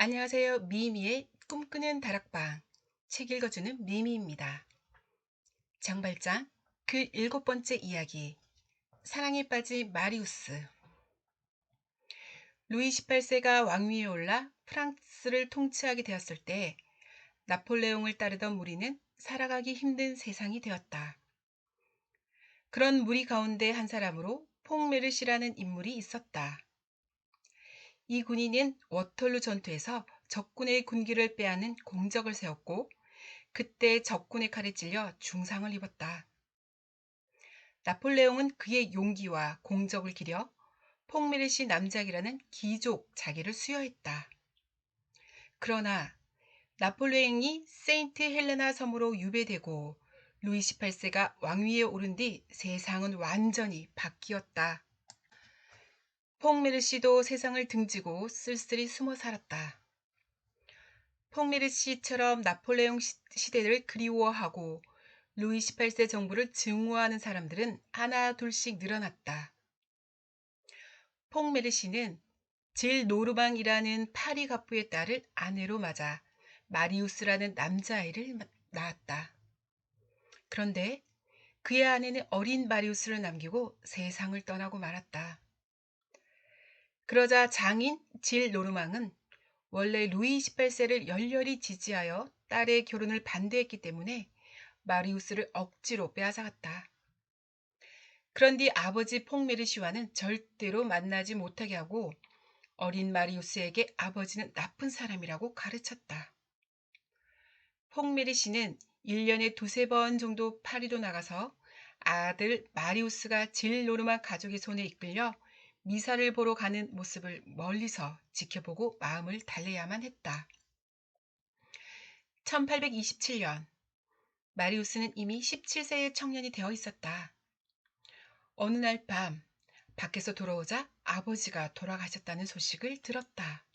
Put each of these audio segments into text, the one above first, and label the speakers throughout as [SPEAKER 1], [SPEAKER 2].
[SPEAKER 1] 안녕하세요. 미미의 꿈꾸는 다락방. 책 읽어주는 미미입니다. 장발장 그 7번째 이야기. 사랑에 빠진 마리우스. 루이 18세가 왕위에 올라 프랑스를 통치하게 되었을 때 나폴레옹을 따르던 무리는 살아가기 힘든 세상이 되었다. 그런 무리 가운데 한 사람으로 퐁메르시라는 인물이 있었다. 이 군인은 워털루 전투에서 적군의 군기를 빼앗는 공적을 세웠고 그때 적군의 칼에 찔려 중상을 입었다. 나폴레옹은 그의 용기와 공적을 기려 퐁메르시 남작이라는 귀족 자기를 수여했다. 그러나 나폴레옹이 세인트 헬레나 섬으로 유배되고 루이 18세가 왕위에 오른 뒤 세상은 완전히 바뀌었다. 퐁메르시도 세상을 등지고 쓸쓸히 숨어 살았다. 퐁메르시처럼 나폴레옹 시대를 그리워하고 루이 18세 정부를 증오하는 사람들은 하나 둘씩 늘어났다. 퐁메르시는 질 노르망이라는 파리 갑부의 딸을 아내로 맞아 마리우스라는 남자아이를 낳았다. 그런데 그의 아내는 어린 마리우스를 남기고 세상을 떠나고 말았다. 그러자 장인 질 노르망은 원래 루이 18세를 열렬히 지지하여 딸의 결혼을 반대했기 때문에 마리우스를 억지로 빼앗아갔다. 그런 뒤 아버지 퐁메르시와는 절대로 만나지 못하게 하고 어린 마리우스에게 아버지는 나쁜 사람이라고 가르쳤다. 퐁메르시는 1년에 두세 번 정도 파리로 나가서 아들 마리우스가 질 노르만 가족의 손에 이끌려 미사를 보러 가는 모습을 멀리서 지켜보고 마음을 달래야만 했다. 1827년 마리우스는 이미 17세의 청년이 되어 있었다. 어느 날 밤 밖에서 돌아오자 아버지가 돌아가셨다는 소식을 들었다.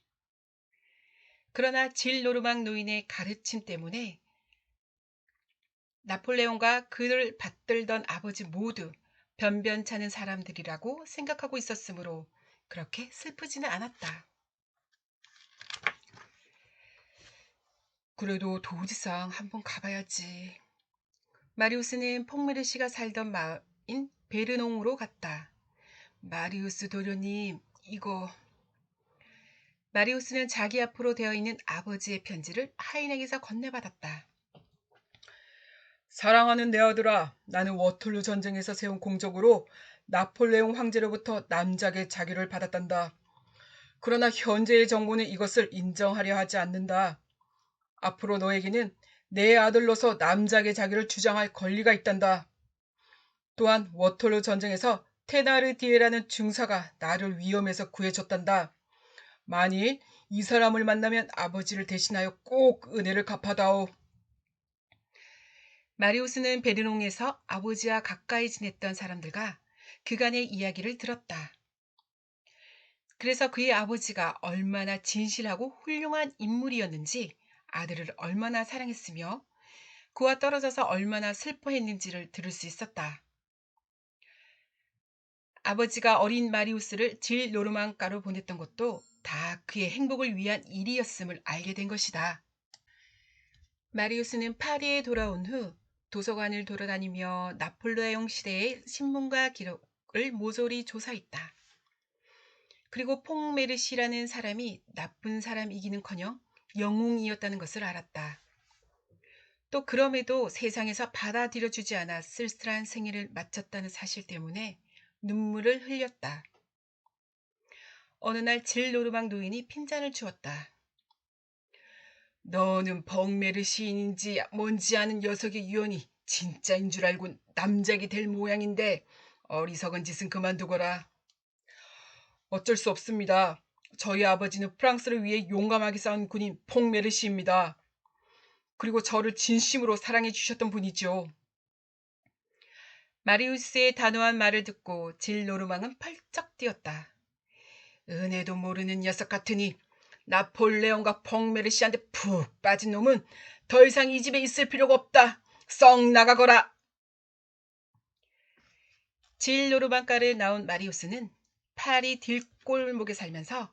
[SPEAKER 1] 그러나 질 노르망 노인의 가르침 때문에 나폴레옹과 그를 받들던 아버지 모두 변변찮은 사람들이라고 생각하고 있었으므로 그렇게 슬프지는 않았다. 그래도 도지상 한번 가봐야지. 마리우스는 퐁메르시가 살던 마을인 베르농으로 갔다. 마리우스 도련님, 이거. 마리우스는 자기 앞으로 되어 있는 아버지의 편지를 하인에게서 건네받았다. 사랑하는 내 아들아, 나는 워털루 전쟁에서 세운 공적으로 나폴레옹 황제로부터 남작의 자기를 받았단다. 그러나 현재의 정부는 이것을 인정하려 하지 않는다. 앞으로 너에게는 내 아들로서 남작의 자기를 주장할 권리가 있단다. 또한 워털루 전쟁에서 테나르디에라는 중사가 나를 위험에서 구해줬단다. 만일 이 사람을 만나면 아버지를 대신하여 꼭 은혜를 갚아다오. 마리우스는 베르농에서 아버지와 가까이 지냈던 사람들과 그간의 이야기를 들었다. 그래서 그의 아버지가 얼마나 진실하고 훌륭한 인물이었는지, 아들을 얼마나 사랑했으며 그와 떨어져서 얼마나 슬퍼했는지를 들을 수 있었다. 아버지가 어린 마리우스를 질 노르망가로 보냈던 것도 다 그의 행복을 위한 일이었음을 알게 된 것이다. 마리우스는 파리에 돌아온 후 도서관을 돌아다니며 나폴레옹 시대의 신문과 기록을 모조리 조사했다. 그리고 퐁메르시라는 사람이 나쁜 사람이기는커녕 영웅이었다는 것을 알았다. 또 그럼에도 세상에서 받아들여주지 않아 쓸쓸한 생애를 마쳤다는 사실 때문에 눈물을 흘렸다. 어느 날 질 노르망 노인이 핀잔을 주었다. 너는 벙메르 시인인지 뭔지 아는 녀석의 유언이 진짜인 줄 알고 남작이 될 모양인데 어리석은 짓은 그만두거라. 어쩔 수 없습니다. 저희 아버지는 프랑스를 위해 용감하게 싸운 군인 퐁메르 시입니다. 그리고 저를 진심으로 사랑해 주셨던 분이죠. 마리우스의 단호한 말을 듣고 질 노르망은 펄쩍 뛰었다. 은혜도 모르는 녀석 같으니 나폴레옹과 펑메르시한테 푹 빠진 놈은 더 이상 이 집에 있을 필요가 없다. 썩 나가거라. 질 노르망가를 나온 마리우스는 파리 딜골목에 살면서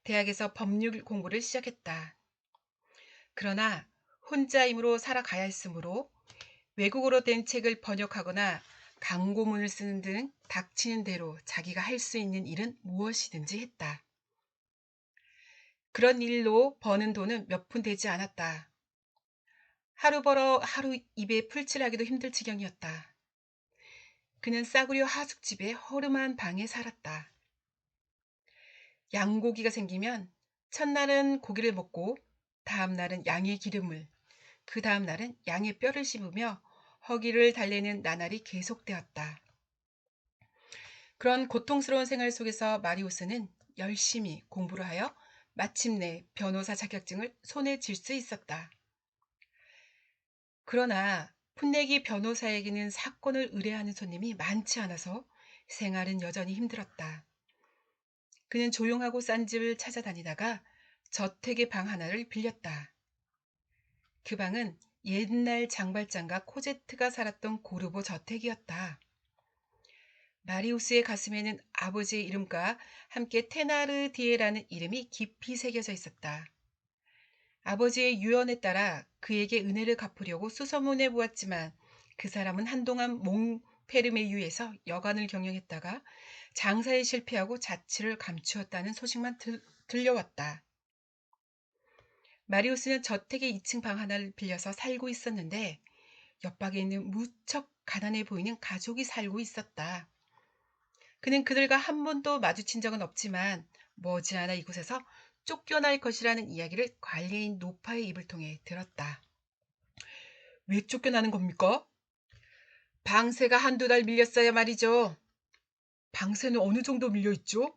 [SPEAKER 1] 대학에서 법률 공부를 시작했다. 그러나 혼자 힘으로 살아가야 했으므로 외국어로 된 책을 번역하거나 광고문을 쓰는 등 닥치는 대로 자기가 할 수 있는 일은 무엇이든지 했다. 그런 일로 버는 돈은 몇 푼 되지 않았다. 하루 벌어 하루 입에 풀칠하기도 힘들 지경이었다. 그는 싸구려 하숙집의 허름한 방에 살았다. 양고기가 생기면 첫날은 고기를 먹고 다음 날은 양의 기름을, 그 다음 날은 양의 뼈를 씹으며 허기를 달래는 나날이 계속되었다. 그런 고통스러운 생활 속에서 마리우스는 열심히 공부를 하여 마침내 변호사 자격증을 손에 쥘 수 있었다. 그러나 풋내기 변호사에게는 사건을 의뢰하는 손님이 많지 않아서 생활은 여전히 힘들었다. 그는 조용하고 싼 집을 찾아다니다가 저택의 방 하나를 빌렸다. 그 방은 옛날 장발장과 코제트가 살았던 고르보 저택이었다. 마리우스의 가슴에는 아버지의 이름과 함께 테나르디에라는 이름이 깊이 새겨져 있었다. 아버지의 유언에 따라 그에게 은혜를 갚으려고 수소문해 보았지만 그 사람은 한동안 몽페르메유에서 여관을 경영했다가 장사에 실패하고 자취를 감추었다는 소식만 들려왔다. 마리우스는 저택의 2층 방 하나를 빌려서 살고 있었는데 옆방에 있는 무척 가난해 보이는 가족이 살고 있었다. 그는 그들과 한 번도 마주친 적은 없지만 머지않아 이곳에서 쫓겨날 것이라는 이야기를 관리인 노파의 입을 통해 들었다. 왜 쫓겨나는 겁니까? 방세가 한두 달 밀렸어야 말이죠. 방세는 어느 정도 밀려있죠?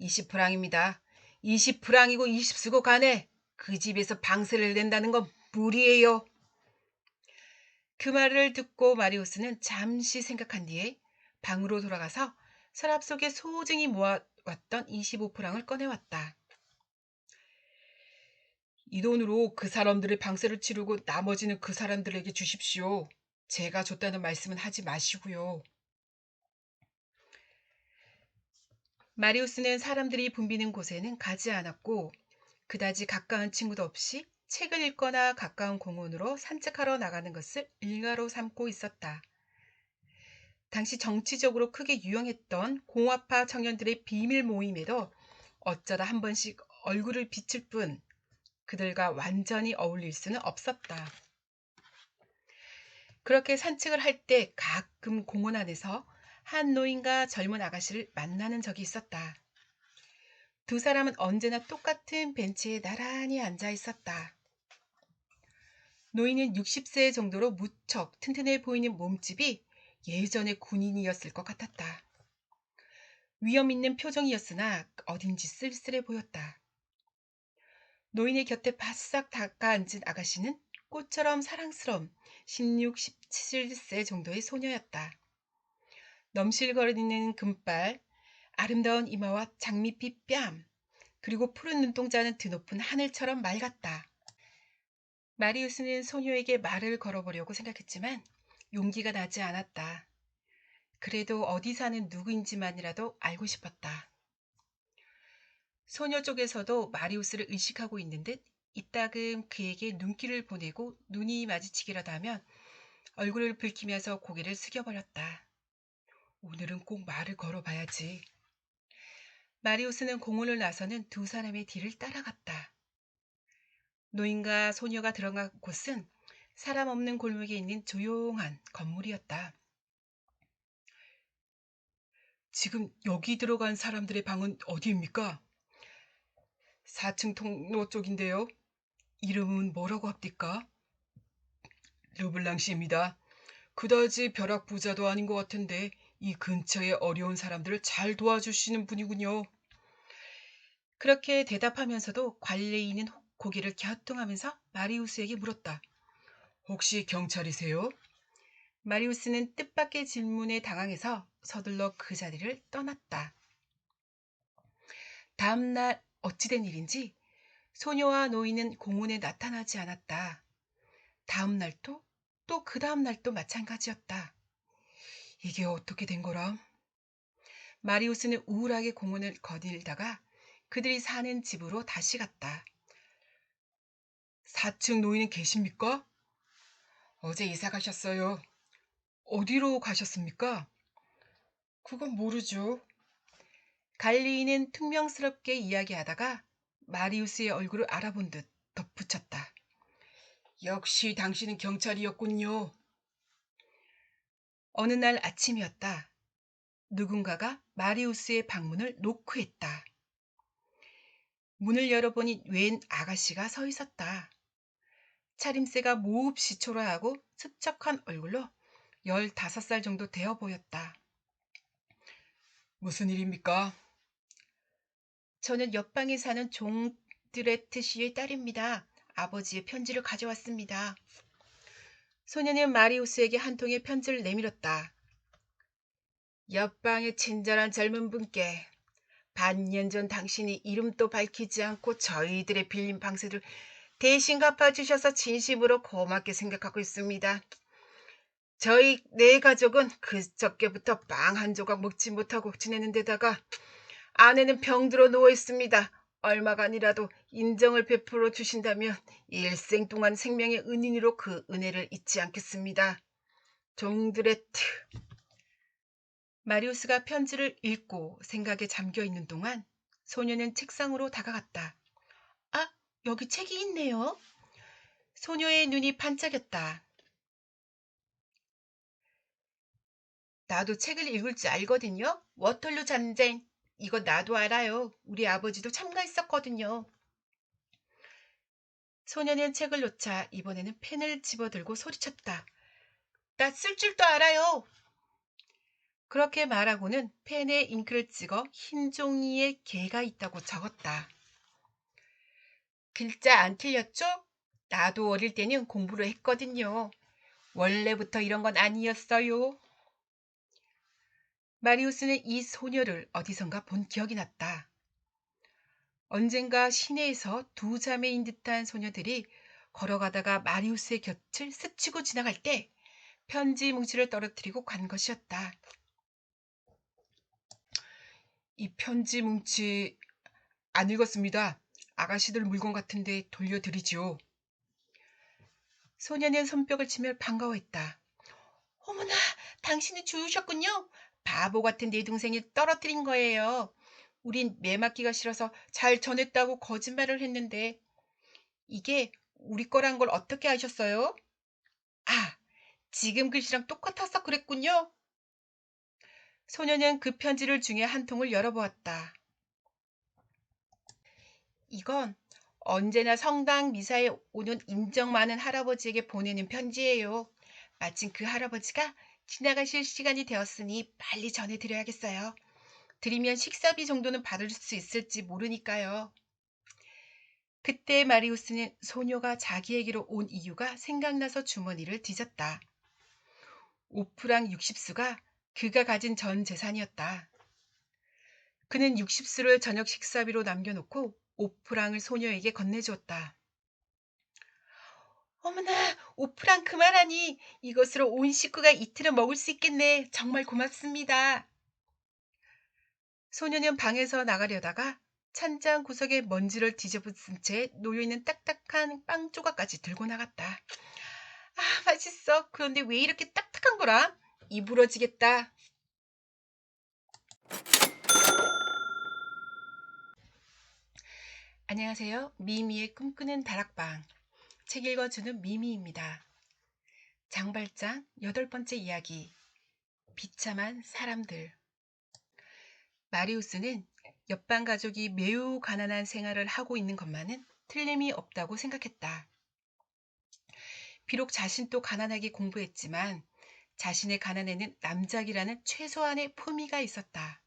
[SPEAKER 1] 20프랑입니다. 20프랑이고 20수고 간에 그 집에서 방세를 낸다는 건 무리예요. 그 말을 듣고 마리우스는 잠시 생각한 뒤에 방으로 돌아가서 서랍 속에 소중히 모아왔던 25프랑을 꺼내왔다. 이 돈으로 그 사람들의 방세를 치르고 나머지는 그 사람들에게 주십시오. 제가 줬다는 말씀은 하지 마시고요. 마리우스는 사람들이 붐비는 곳에는 가지 않았고 그다지 가까운 친구도 없이 책을 읽거나 가까운 공원으로 산책하러 나가는 것을 일가로 삼고 있었다. 당시 정치적으로 크게 유행했던 공화파 청년들의 비밀 모임에도 어쩌다 한 번씩 얼굴을 비칠 뿐 그들과 완전히 어울릴 수는 없었다. 그렇게 산책을 할 때 가끔 공원 안에서 한 노인과 젊은 아가씨를 만나는 적이 있었다. 두 사람은 언제나 똑같은 벤치에 나란히 앉아 있었다. 노인은 60세 정도로 무척 튼튼해 보이는 몸집이 예전의 군인이었을 것 같았다. 위험 있는 표정이었으나 어딘지 쓸쓸해 보였다. 노인의 곁에 바싹 닦아앉은 아가씨는 꽃처럼 사랑스러운 16, 17세 정도의 소녀였다. 넘실거리는 금발, 아름다운 이마와 장미빛 뺨, 그리고 푸른 눈동자는 드높은 하늘처럼 맑았다. 마리우스는 소녀에게 말을 걸어보려고 생각했지만 용기가 나지 않았다. 그래도 어디 사는 누구인지만이라도 알고 싶었다. 소녀 쪽에서도 마리우스를 의식하고 있는 듯 이따금 그에게 눈길을 보내고 눈이 마주치기라도 하면 얼굴을 붉히면서 고개를 숙여버렸다. 오늘은 꼭 말을 걸어봐야지. 마리우스는 공원을 나서는 두 사람의 뒤를 따라갔다. 노인과 소녀가 들어간 곳은 사람 없는 골목에 있는 조용한 건물이었다. 지금 여기 들어간 사람들의 방은 어디입니까? 4층 통로 쪽인데요. 이름은 뭐라고 합니까? 르블랑 씨입니다. 그다지 벼락 부자도 아닌 것 같은데 이 근처에 어려운 사람들을 잘 도와주시는 분이군요. 그렇게 대답하면서도 관리인은 고개를 갸우뚱하면서 마리우스에게 물었다. 혹시 경찰이세요? 마리우스는 뜻밖의 질문에 당황해서 서둘러 그 자리를 떠났다. 다음 날 어찌된 일인지 소녀와 노인은 공원에 나타나지 않았다. 다음 날도 또 그 다음 날도 마찬가지였다. 이게 어떻게 된 거람? 마리우스는 우울하게 공원을 거닐다가 그들이 사는 집으로 다시 갔다. 4층 노인은 계십니까? 어제 이사 가셨어요. 어디로 가셨습니까? 그건 모르죠. 갈리인은 퉁명스럽게 이야기하다가 마리우스의 얼굴을 알아본 듯 덧붙였다. 역시 당신은 경찰이었군요. 어느 날 아침이었다. 누군가가 마리우스의 방문을 노크했다. 문을 열어보니 웬 아가씨가 서 있었다. 차림새가 몹시 초라하고 수척한 얼굴로 15살 정도 되어 보였다. 무슨 일입니까? 저는 옆방에 사는 종드레트 씨의 딸입니다. 아버지의 편지를 가져왔습니다. 소녀는 마리우스에게 한 통의 편지를 내밀었다. 옆방의 친절한 젊은 분께 반년 전 당신이 이름도 밝히지 않고 저희들의 빌린 방세를 대신 갚아주셔서 진심으로 고맙게 생각하고 있습니다. 저희 네 가족은 그저께부터 빵 한 조각 먹지 못하고 지내는 데다가 아내는 병들어 누워 있습니다. 얼마간이라도 인정을 베풀어 주신다면 일생 동안 생명의 은인으로 그 은혜를 잊지 않겠습니다. 종드레트. 마리우스가 편지를 읽고 생각에 잠겨 있는 동안 소녀는 책상으로 다가갔다. 아, 여기 책이 있네요. 소녀의 눈이 반짝였다. 나도 책을 읽을 줄 알거든요. 워털루 전쟁. 이거 나도 알아요. 우리 아버지도 참가했었거든요. 소녀는 책을 놓자 이번에는 펜을 집어들고 소리쳤다. 나 쓸 줄도 알아요. 그렇게 말하고는 펜에 잉크를 찍어 흰 종이에 개가 있다고 적었다. 글자 안 틀렸죠? 나도 어릴 때는 공부를 했거든요. 원래부터 이런 건 아니었어요. 마리우스는 이 소녀를 어디선가 본 기억이 났다. 언젠가 시내에서 두 자매인 듯한 소녀들이 걸어가다가 마리우스의 곁을 스치고 지나갈 때 편지 뭉치를 떨어뜨리고 간 것이었다. 이 편지 뭉치 안 읽었습니다. 아가씨들 물건 같은데 돌려드리지요. 소녀는 손뼉을 치며 반가워했다. 어머나, 당신은 주우셨군요. 바보 같은 내 동생이 떨어뜨린 거예요. 우린 매 맞기가 싫어서 잘 전했다고 거짓말을 했는데 이게 우리 거란 걸 어떻게 아셨어요? 아, 지금 글씨랑 똑같아서 그랬군요. 소녀는 그 편지를 중에 한 통을 열어보았다. 이건 언제나 성당 미사에 오는 인정 많은 할아버지에게 보내는 편지예요. 마침 그 할아버지가 지나가실 시간이 되었으니 빨리 전해드려야겠어요. 드리면 식사비 정도는 받을 수 있을지 모르니까요. 그때 마리우스는 소녀가 자기에게로 온 이유가 생각나서 주머니를 뒤졌다. 5프랑 60수가 그가 가진 전 재산이었다. 그는 60수를 저녁 식사비로 남겨놓고 5프랑을 소녀에게 건네주었다. 어머나, 5프랑 그만하니 이것으로 온 식구가 이틀은 먹을 수 있겠네. 정말 고맙습니다. 소녀는 방에서 나가려다가 찬장 구석에 먼지를 뒤집은 채 놓여있는 딱딱한 빵 조각까지 들고 나갔다. 아, 맛있어. 그런데 왜 이렇게 딱딱한 거라? 이 부러지겠다. 안녕하세요. 미미의 꿈꾸는 다락방. 책 읽어주는 미미입니다. 장발장 8번째 이야기. 비참한 사람들. 마리우스는 옆방 가족이 매우 가난한 생활을 하고 있는 것만은 틀림이 없다고 생각했다. 비록 자신도 가난하게 공부했지만 자신의 가난에는 남작이라는 최소한의 품위가 있었다.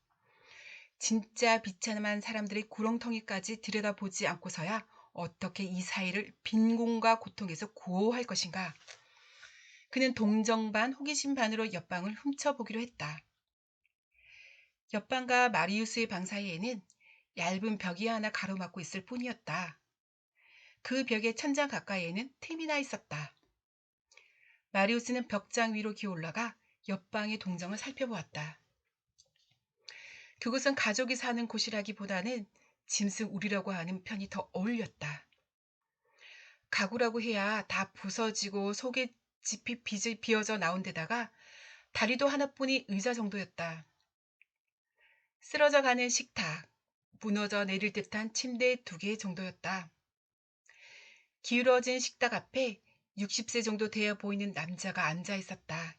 [SPEAKER 1] 진짜 비참한 사람들의 구렁텅이까지 들여다보지 않고서야 어떻게 이 사회를 빈곤과 고통에서 구호할 것인가. 그는 동정 반 호기심 반으로 옆방을 훔쳐보기로 했다. 옆방과 마리우스의 방 사이에는 얇은 벽이 하나 가로막고 있을 뿐이었다. 그 벽의 천장 가까이에는 틈이 나 있었다. 마리우스는 벽장 위로 기어올라가 옆방의 동정을 살펴보았다. 그곳은 가족이 사는 곳이라기보다는 짐승 우리라고 하는 편이 더 어울렸다. 가구라고 해야 다 부서지고 속에 집이 비어져 나온 데다가 다리도 하나뿐인 의자 정도였다. 쓰러져 가는 식탁, 무너져 내릴 듯한 침대 2개 정도였다. 기울어진 식탁 앞에 60세 정도 되어 보이는 남자가 앉아 있었다.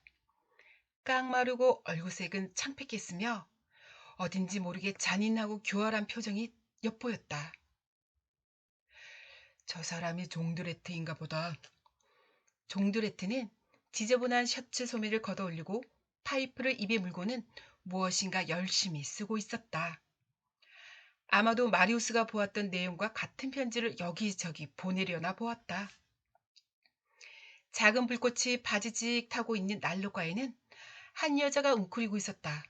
[SPEAKER 1] 깡마르고 얼굴색은 창백했으며 어딘지 모르게 잔인하고 교활한 표정이 엿보였다. 저 사람이 종드레트인가 보다. 종드레트는 지저분한 셔츠 소매를 걷어올리고 파이프를 입에 물고는 무엇인가 열심히 쓰고 있었다. 아마도 마리우스가 보았던 내용과 같은 편지를 여기저기 보내려나 보았다. 작은 불꽃이 바지직 타고 있는 난로가에는 한 여자가 웅크리고 있었다.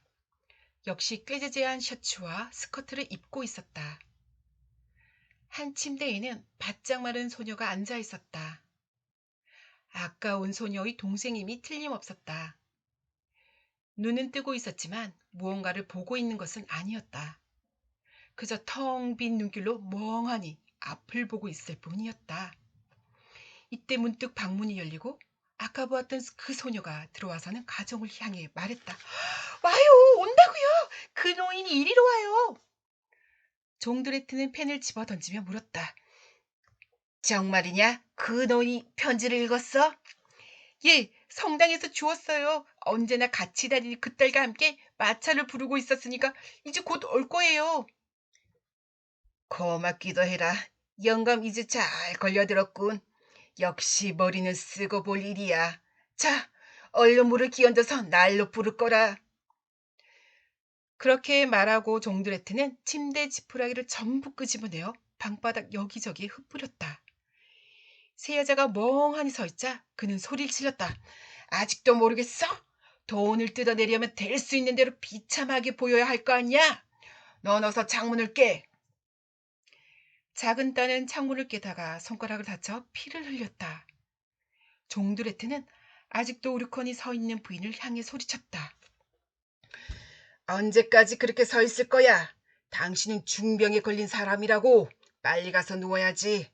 [SPEAKER 1] 역시 꾀지지한 셔츠와 스커트를 입고 있었다. 한 침대에는 바짝 마른 소녀가 앉아 있었다. 아까운 소녀의 동생임이 틀림없었다. 눈은 뜨고 있었지만 무언가를 보고 있는 것은 아니었다. 그저 텅 빈 눈길로 멍하니 앞을 보고 있을 뿐이었다. 이때 문득 방문이 열리고 아까 보았던 그 소녀가 들어와서는 가정을 향해 말했다. 와요, 온다고요. 그 노인이 이리로 와요. 종드레트는 펜을 집어던지며 물었다. 정말이냐? 그 노인이 편지를 읽었어? 예, 성당에서 주웠어요. 언제나 같이 다니는 그 딸과 함께 마차를 부르고 있었으니까 이제 곧 올 거예요. 고맙기도 해라. 영감 이제 잘 걸려들었군. 역시 머리는 쓰고 볼 일이야. 자, 얼른 물을 끼얹어서 날로 부를 거라. 그렇게 말하고 종드레트는 침대 지푸라기를 전부 끄집어내어 방바닥 여기저기 흩뿌렸다. 새 여자가 멍하니 서 있자 그는 소리를 질렀다. 아직도 모르겠어? 돈을 뜯어내려면 될 수 있는 대로 비참하게 보여야 할 거 아니야? 넌 어서 창문을 깨. 작은 딸은 창문을 깨다가 손가락을 다쳐 피를 흘렸다. 종드레트는 아직도 우르커니 서 있는 부인을 향해 소리쳤다. 언제까지 그렇게 서 있을 거야? 당신은 중병에 걸린 사람이라고. 빨리 가서 누워야지.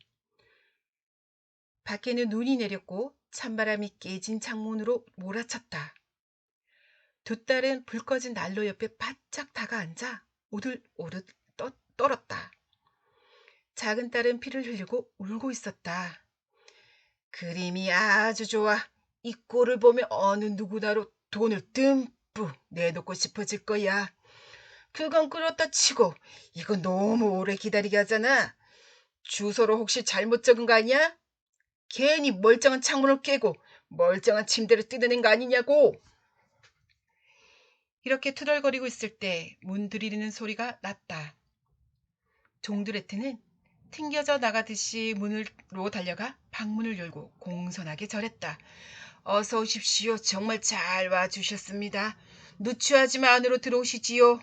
[SPEAKER 1] 밖에는 눈이 내렸고 찬바람이 깨진 창문으로 몰아쳤다. 두 딸은 불 꺼진 난로 옆에 바짝 다가앉아 오들오들 떨었다. 작은 딸은 피를 흘리고 울고 있었다. 그림이 아주 좋아. 이 꼴을 보면 어느 누구나로 돈을 듬뿍 내놓고 싶어질 거야. 그건 그렇다 치고 이거 너무 오래 기다리게 하잖아. 주소를 혹시 잘못 적은 거 아니야? 괜히 멀쩡한 창문을 깨고 멀쩡한 침대를 뜯어낸 거 아니냐고. 이렇게 투덜거리고 있을 때 문 들이리는 소리가 났다. 종드레트는 튕겨져 나가듯이 문으로 달려가 방문을 열고 공손하게 절했다. 어서 오십시오. 정말 잘 와주셨습니다. 누추하지만 안으로 들어오시지요.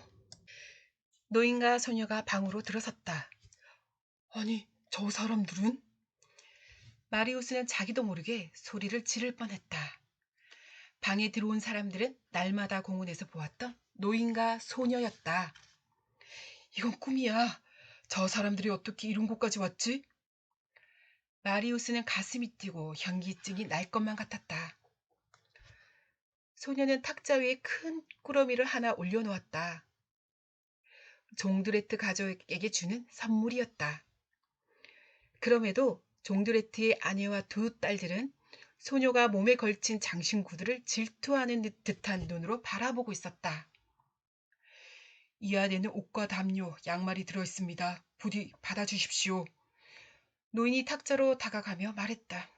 [SPEAKER 1] 노인과 소녀가 방으로 들어섰다. 아니, 저 사람들은? 마리우스는 자기도 모르게 소리를 지를 뻔했다. 방에 들어온 사람들은 날마다 공원에서 보았던 노인과 소녀였다. 이건 꿈이야. 저 사람들이 어떻게 이런 곳까지 왔지? 마리우스는 가슴이 뛰고 현기증이 날 것만 같았다. 소녀는 탁자 위에 큰 꾸러미를 하나 올려놓았다. 종드레트 가족에게 주는 선물이었다. 그럼에도 종드레트의 아내와 두 딸들은 소녀가 몸에 걸친 장신구들을 질투하는 듯한 눈으로 바라보고 있었다. 이 안에는 옷과 담요, 양말이 들어있습니다. 부디 받아주십시오. 노인이 탁자로 다가가며 말했다.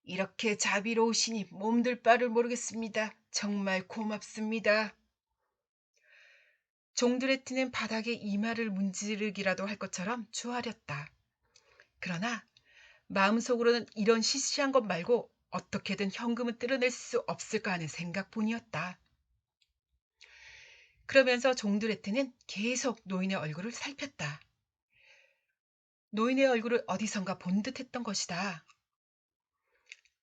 [SPEAKER 1] 이렇게 자비로우시니 몸둘 바를 모르겠습니다. 정말 고맙습니다. 종드레트는 바닥에 이마를 문지르기라도 할 것처럼 주아렸다. 그러나 마음속으로는 이런 시시한 것 말고 어떻게든 현금은 뜯어낼 수 없을까 하는 생각뿐이었다. 그러면서 종드레트는 계속 노인의 얼굴을 살폈다. 노인의 얼굴을 어디선가 본 듯했던 것이다.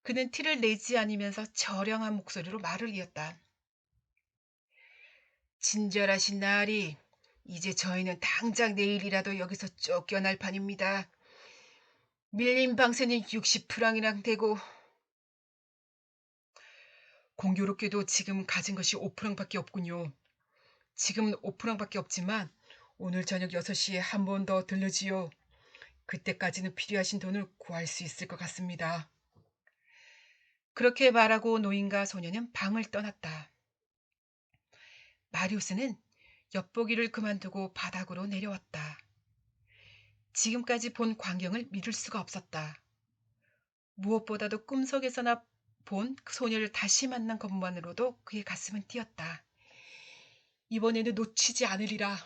[SPEAKER 1] 그는 티를 내지 않으면서 저령한 목소리로 말을 이었다. 친절하신 나으리, 이제 저희는 당장 내일이라도 여기서 쫓겨날 판입니다. 밀린 방세는 60프랑이나 되고 공교롭게도 지금 가진 것이 5프랑밖에 없군요. 지금은 5프랑밖에 없지만 오늘 저녁 6시에 한 번 더 들르지요. 그때까지는 필요하신 돈을 구할 수 있을 것 같습니다. 그렇게 말하고 노인과 소녀는 방을 떠났다. 마리우스는 엿보기를 그만두고 바닥으로 내려왔다. 지금까지 본 광경을 믿을 수가 없었다. 무엇보다도 꿈속에서나 본 소녀를 다시 만난 것만으로도 그의 가슴은 뛰었다. 이번에는 놓치지 않으리라.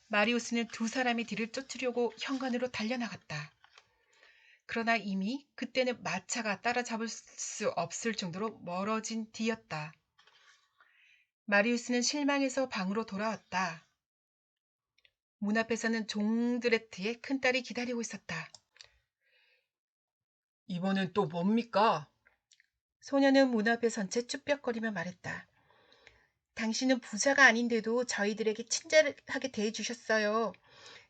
[SPEAKER 1] 마리우스는 두 사람의 뒤를 쫓으려고 현관으로 달려나갔다. 그러나 이미 그때는 마차가 따라잡을 수 없을 정도로 멀어진 뒤였다. 마리우스는 실망해서 방으로 돌아왔다. 문 앞에서는 종드레트의 큰딸이 기다리고 있었다. 이번엔 또 뭡니까? 소녀는 문 앞에 선 채 쭈뼛거리며 말했다. 당신은 부자가 아닌데도 저희들에게 친절하게 대해주셨어요.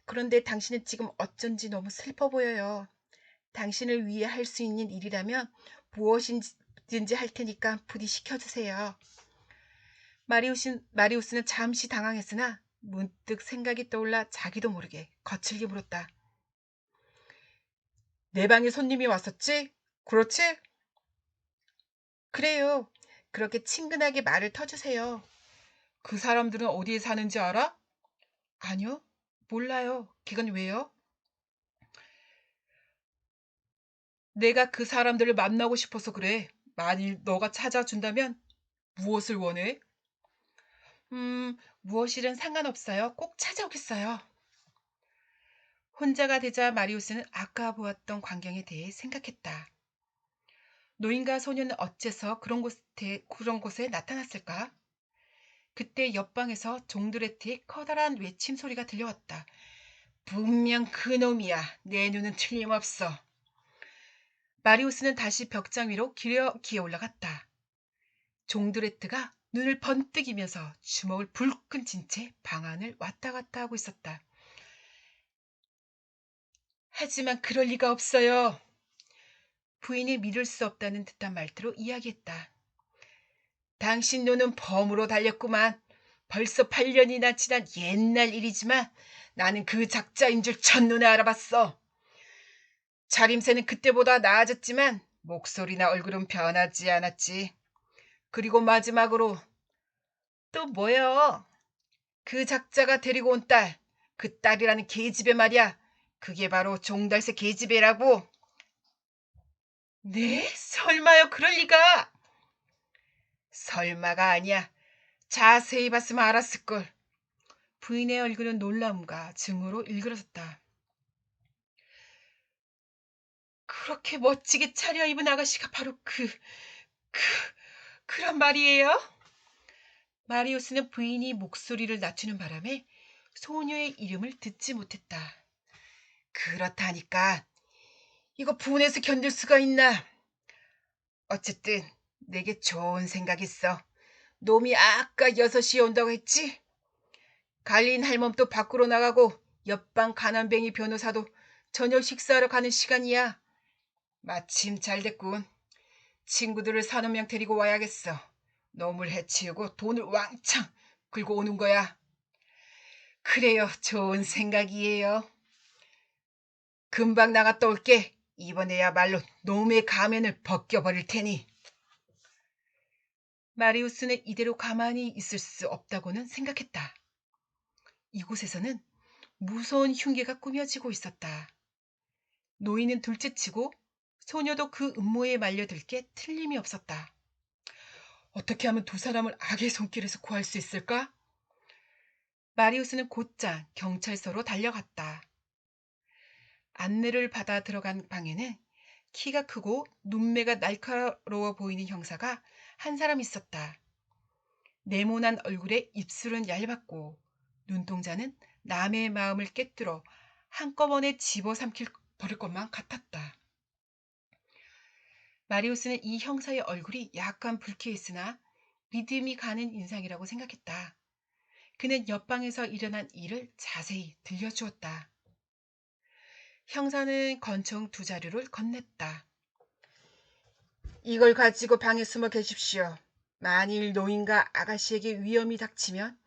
[SPEAKER 1] 그런데 당신은 지금 어쩐지 너무 슬퍼 보여요. 당신을 위해 할 수 있는 일이라면 무엇이든지 할 테니까 부디 시켜주세요. 마리우스는 잠시 당황했으나 문득 생각이 떠올라 자기도 모르게 거칠게 물었다. 내 방에 손님이 왔었지? 그렇지? 그래요. 그렇게 친근하게 말을 터주세요. 그 사람들은 어디에 사는지 알아? 아니요. 몰라요. 그건 왜요? 내가 그 사람들을 만나고 싶어서 그래. 만일 너가 찾아준다면 무엇을 원해? 무엇이든 상관없어요. 꼭 찾아오겠어요. 혼자가 되자 마리우스는 아까 보았던 광경에 대해 생각했다. 노인과 소녀는 어째서 그런 곳에 나타났을까? 그때 옆방에서 종드레트의 커다란 외침 소리가 들려왔다. 분명 그놈이야. 내 눈은 틀림없어. 마리우스는 다시 벽장 위로 기어 올라갔다. 종드레트가 눈을 번뜩이면서 주먹을 불끈 쥔 채 방 안을 왔다 갔다 하고 있었다. 하지만 그럴 리가 없어요. 부인이 믿을 수 없다는 듯한 말투로 이야기했다. 당신 눈은 범으로 달렸구만. 벌써 8년이나 지난 옛날 일이지만 나는 그 작자인 줄 첫눈에 알아봤어. 차림새는 그때보다 나아졌지만 목소리나 얼굴은 변하지 않았지. 그리고 마지막으로 또 뭐요? 그 작자가 데리고 온 딸, 그 딸이라는 계집애 말이야. 그게 바로 종달새 계집애라고. 네? 설마요? 그럴 리가. 설마가 아니야. 자세히 봤으면 알았을걸. 부인의 얼굴은 놀라움과 증오로 일그러졌다. 그렇게 멋지게 차려입은 아가씨가 바로 그, 그런 말이에요? 마리우스는 부인이 목소리를 낮추는 바람에 소녀의 이름을 듣지 못했다. 그렇다니까. 이거 분해서 견딜 수가 있나? 어쨌든 내게 좋은 생각 있어. 놈이 아까 6시에 온다고 했지? 갈린 할멈도 밖으로 나가고 옆방 가난뱅이 변호사도 저녁 식사하러 가는 시간이야. 마침 잘 됐군. 친구들을 3-4명 데리고 와야겠어. 놈을 해치우고 돈을 왕창 긁고 오는 거야. 그래요. 좋은 생각이에요. 금방 나갔다 올게. 이번에야말로 놈의 가면을 벗겨버릴 테니. 마리우스는 이대로 가만히 있을 수 없다고는 생각했다. 이곳에서는 무서운 흉계가 꾸며지고 있었다. 노인은 둘째치고 소녀도 그 음모에 말려들 게 틀림이 없었다. 어떻게 하면 두 사람을 악의 손길에서 구할 수 있을까? 마리우스는 곧장 경찰서로 달려갔다. 안내를 받아 들어간 방에는 키가 크고 눈매가 날카로워 보이는 형사가 한 사람 있었다. 네모난 얼굴에 입술은 얇았고 눈동자는 남의 마음을 꿰뚫어 한꺼번에 집어삼킬 버릴 것만 같았다. 마리우스는 이 형사의 얼굴이 약간 불쾌했으나 믿음이 가는 인상이라고 생각했다. 그는 옆방에서 일어난 일을 자세히 들려주었다. 형사는 권총 2자루를 건넸다. 이걸 가지고 방에 숨어 계십시오. 만일 노인과 아가씨에게 위험이 닥치면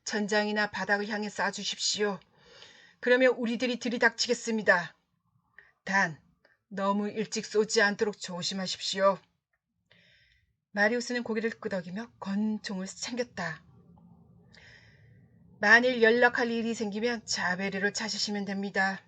[SPEAKER 1] 천장이나 바닥을 향해 쏴주십시오. 그러면 우리들이 들이닥치겠습니다. 단, 너무 일찍 쏘지 않도록 조심하십시오. 마리우스는 고개를 끄덕이며 권총을 챙겼다. 만일 연락할 일이 생기면 자베르를 찾으시면 됩니다.